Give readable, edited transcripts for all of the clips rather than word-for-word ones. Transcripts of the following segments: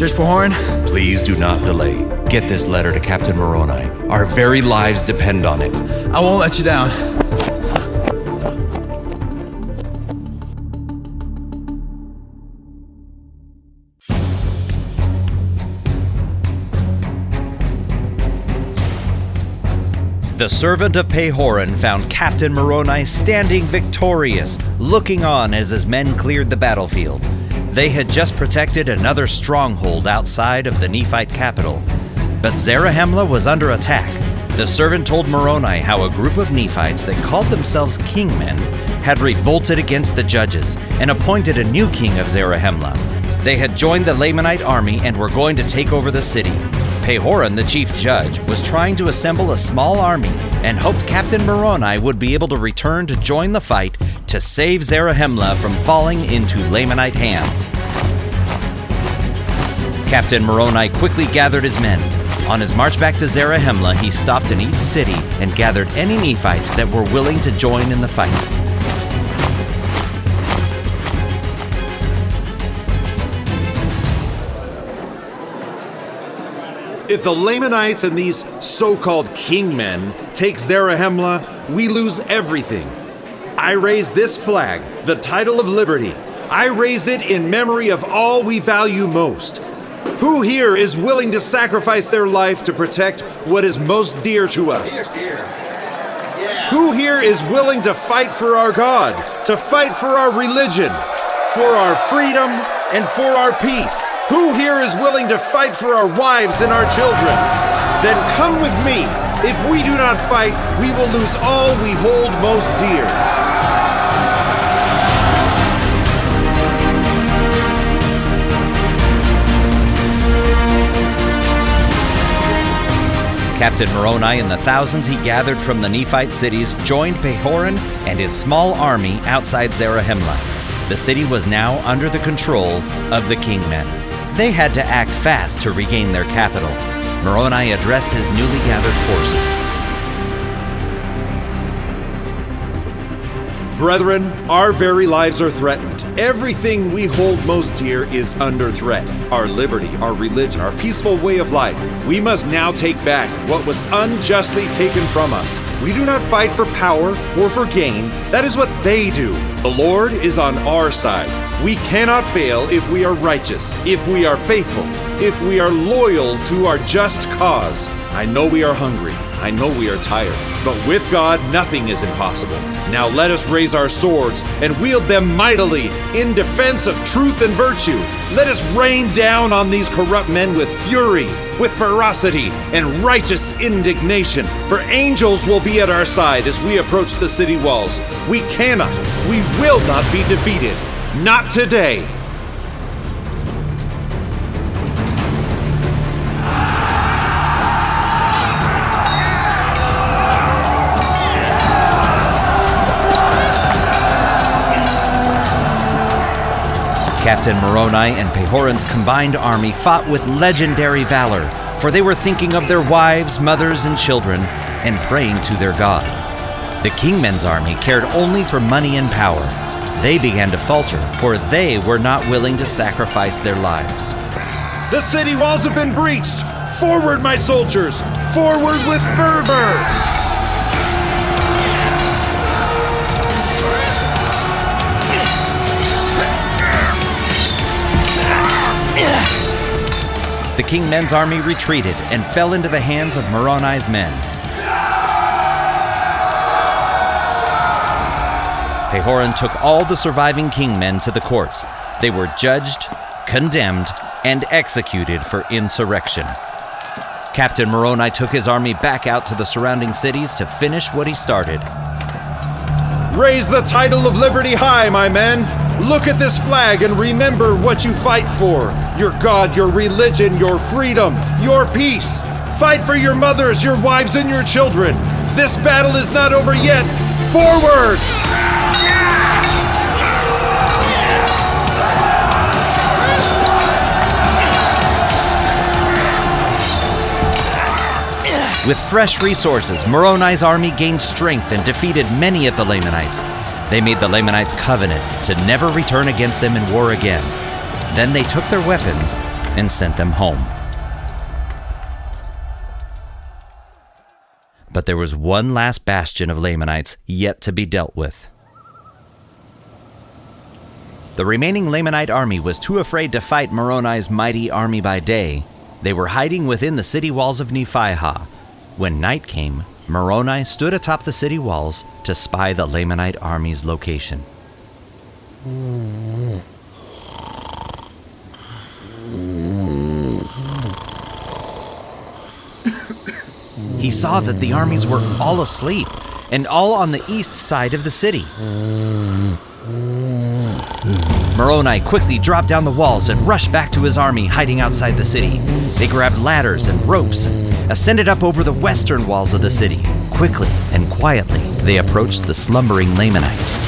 Judge Pahoran? Please do not delay. Get this letter to Captain Moroni. Our very lives depend on it. I won't let you down. The servant of Pahoran found Captain Moroni standing victorious, looking on as his men cleared the battlefield. They had just protected another stronghold outside of the Nephite capital. But Zarahemla was under attack. The servant told Moroni how a group of Nephites that called themselves kingmen had revolted against the judges and appointed a new king of Zarahemla. They had joined the Lamanite army and were going to take over the city. Pahoran, the chief judge, was trying to assemble a small army and hoped Captain Moroni would be able to return to join the fight to save Zarahemla from falling into Lamanite hands. Captain Moroni quickly gathered his men. On his march back to Zarahemla, he stopped in each city and gathered any Nephites that were willing to join in the fight. If the Lamanites and these so-called kingmen take Zarahemla, we lose everything. I raise this flag, the title of liberty. I raise it in memory of all we value most. Who here is willing to sacrifice their life to protect what is most dear to us? Who here is willing to fight for our God, to fight for our religion, for our freedom, and for our peace? Who here is willing to fight for our wives and our children? Then come with me. If we do not fight, we will lose all we hold most dear. Captain Moroni and the thousands he gathered from the Nephite cities joined Pahoran and his small army outside Zarahemla. The city was now under the control of the kingmen. They had to act fast to regain their capital. Moroni addressed his newly gathered forces. Brethren, our very lives are threatened. Everything we hold most dear is under threat. Our liberty, our religion, our peaceful way of life. We must now take back what was unjustly taken from us. We do not fight for power or for gain. That is what they do. The Lord is on our side. We cannot fail if we are righteous, if we are faithful, if we are loyal to our just cause. I know we are hungry. I know we are tired. But with God, nothing is impossible. Now let us raise our swords and wield them mightily in defense of truth and virtue. Let us rain down on these corrupt men with fury, with ferocity, and righteous indignation. For angels will be at our side as we approach the city walls. We cannot, we will not be defeated. Not today. Captain Moroni and Pahoran's combined army fought with legendary valor, for they were thinking of their wives, mothers, and children, and praying to their God. The kingmen's army cared only for money and power. They began to falter, for they were not willing to sacrifice their lives. The city walls have been breached! Forward, my soldiers! Forward with fervor! The kingmen's army retreated and fell into the hands of Moroni's men. Pahoran took all the surviving kingmen to the courts. They were judged, condemned, and executed for insurrection. Captain Moroni took his army back out to the surrounding cities to finish what he started. Raise the title of liberty high, my men! Look at this flag and remember what you fight for. Your God, your religion, your freedom, your peace. Fight for your mothers, your wives, and your children. This battle is not over yet. Forward! With fresh resources, Moroni's army gained strength and defeated many of the Lamanites. They made the Lamanites covenant to never return against them in war again. Then they took their weapons and sent them home. But there was one last bastion of Lamanites yet to be dealt with. The remaining Lamanite army was too afraid to fight Moroni's mighty army by day. They were hiding within the city walls of Nephihah. When night came, Moroni stood atop the city walls to spy the Lamanite army's location. He saw that the armies were all asleep, and all on the east side of the city. Moroni quickly dropped down the walls and rushed back to his army hiding outside the city. They grabbed ladders and ropes and ascended up over the western walls of the city. Quickly and quietly, they approached the slumbering Lamanites.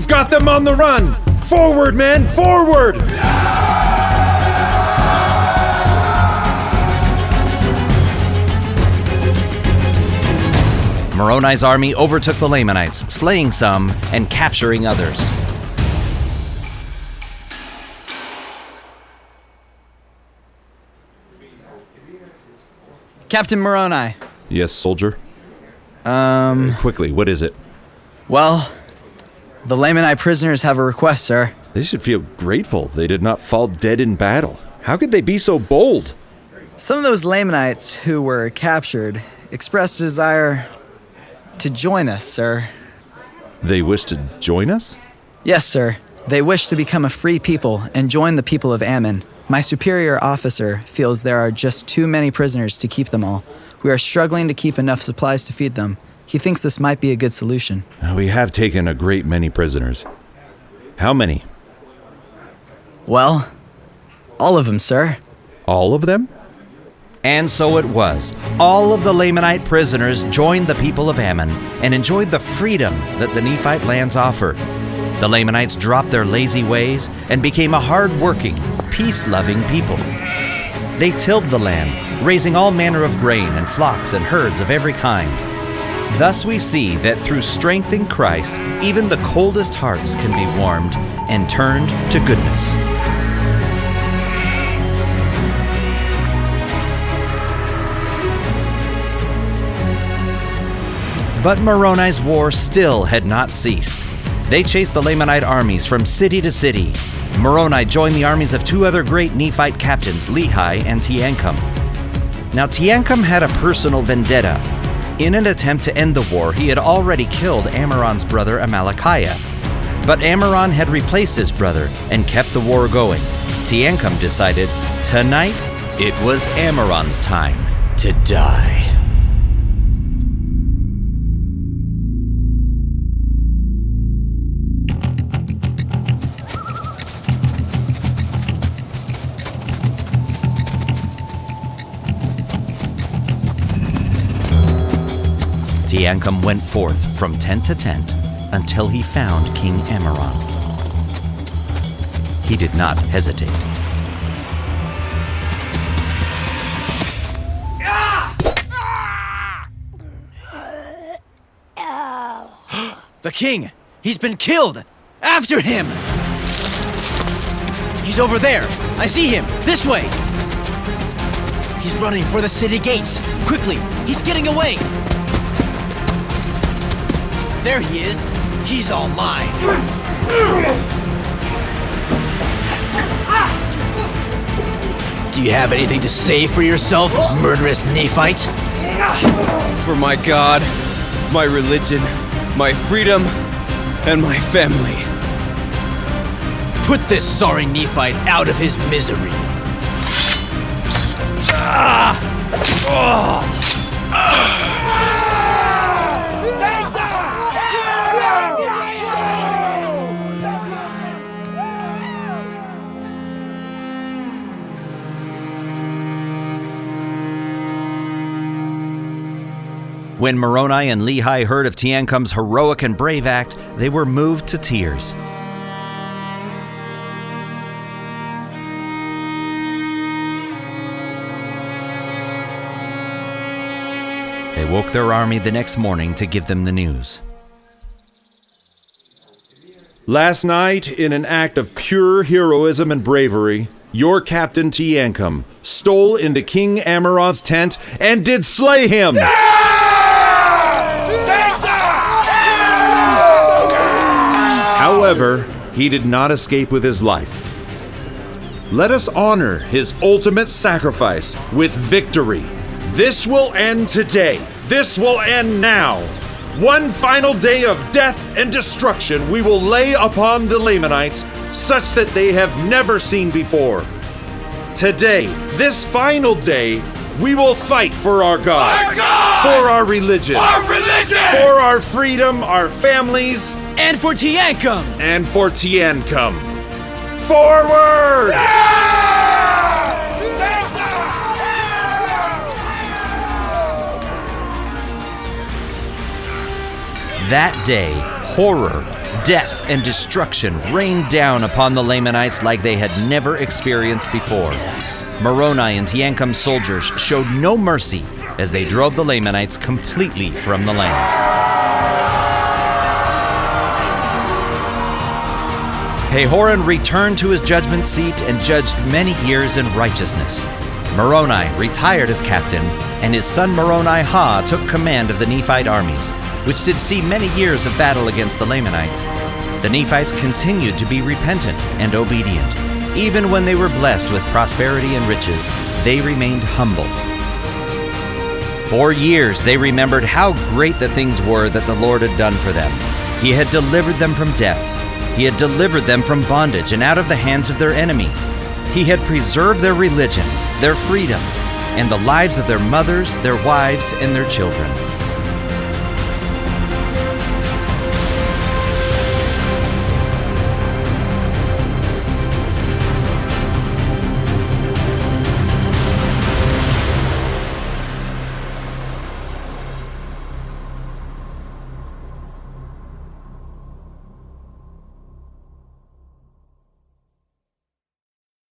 Got them on the run! Forward, men! Forward! Moroni's army overtook the Lamanites, slaying some and capturing others. Captain Moroni. Yes, soldier? Quickly, what is it? Well, the Lamanite prisoners have a request, sir. They should feel grateful they did not fall dead in battle. How could they be so bold? Some of those Lamanites who were captured expressed a desire to join us, sir. They wish to join us? Yes, sir. They wish to become a free people and join the people of Ammon. My superior officer feels there are just too many prisoners to keep them all. We are struggling to keep enough supplies to feed them. He thinks this might be a good solution. We have taken a great many prisoners. How many? Well, all of them, sir. All of them? And so it was. All of the Lamanite prisoners joined the people of Ammon and enjoyed the freedom that the Nephite lands offer. The Lamanites dropped their lazy ways and became a hard-working, peace-loving people. They tilled the land, raising all manner of grain and flocks and herds of every kind. Thus we see that through strength in Christ, even the coldest hearts can be warmed and turned to goodness. But Moroni's war still had not ceased. They chased the Lamanite armies from city to city. Moroni joined the armies of two other great Nephite captains, Lehi and Teancum. Now Teancum had a personal vendetta. In an attempt to end the war, he had already killed Ammoron's brother Amalickiah. But Ammoron had replaced his brother and kept the war going. Teancum decided, tonight it was Ammoron's time to die. Teancum went forth from tent to tent until he found King Ammoron. He did not hesitate. The king! He's been killed! After him! He's over there! I see him! This way! He's running for the city gates! Quickly! He's getting away! There he is! He's all mine! Do you have anything to say for yourself, murderous Nephite? For my God, my religion, my freedom, and my family. Put this sorry Nephite out of his misery. When Moroni and Lehi heard of Teancum's heroic and brave act, they were moved to tears. They woke their army the next morning to give them the news. Last night, in an act of pure heroism and bravery, your captain Teancum stole into King Amarod's tent and did slay him! However, he did not escape with his life. Let us honor his ultimate sacrifice with victory. This will end today. This will end now. One final day of death and destruction we will lay upon the Lamanites, such that they have never seen before. Today, this final day, we will fight for our God, for our religion, for our freedom, our families, And for Teancum! and for Teancum. Forward! That day, horror, death, and destruction rained down upon the Lamanites like they had never experienced before. Moroni and Teancum's soldiers showed no mercy as they drove the Lamanites completely from the land. Pahoran returned to his judgment seat and judged many years in righteousness. Moroni retired as captain, and his son Moroni took command of the Nephite armies, which did see many years of battle against the Lamanites. The Nephites continued to be repentant and obedient. Even when they were blessed with prosperity and riches, they remained humble. For years they remembered how great the things were that the Lord had done for them. He had delivered them from death. He had delivered them from bondage and out of the hands of their enemies. He had preserved their religion, their freedom, and the lives of their mothers, their wives, and their children.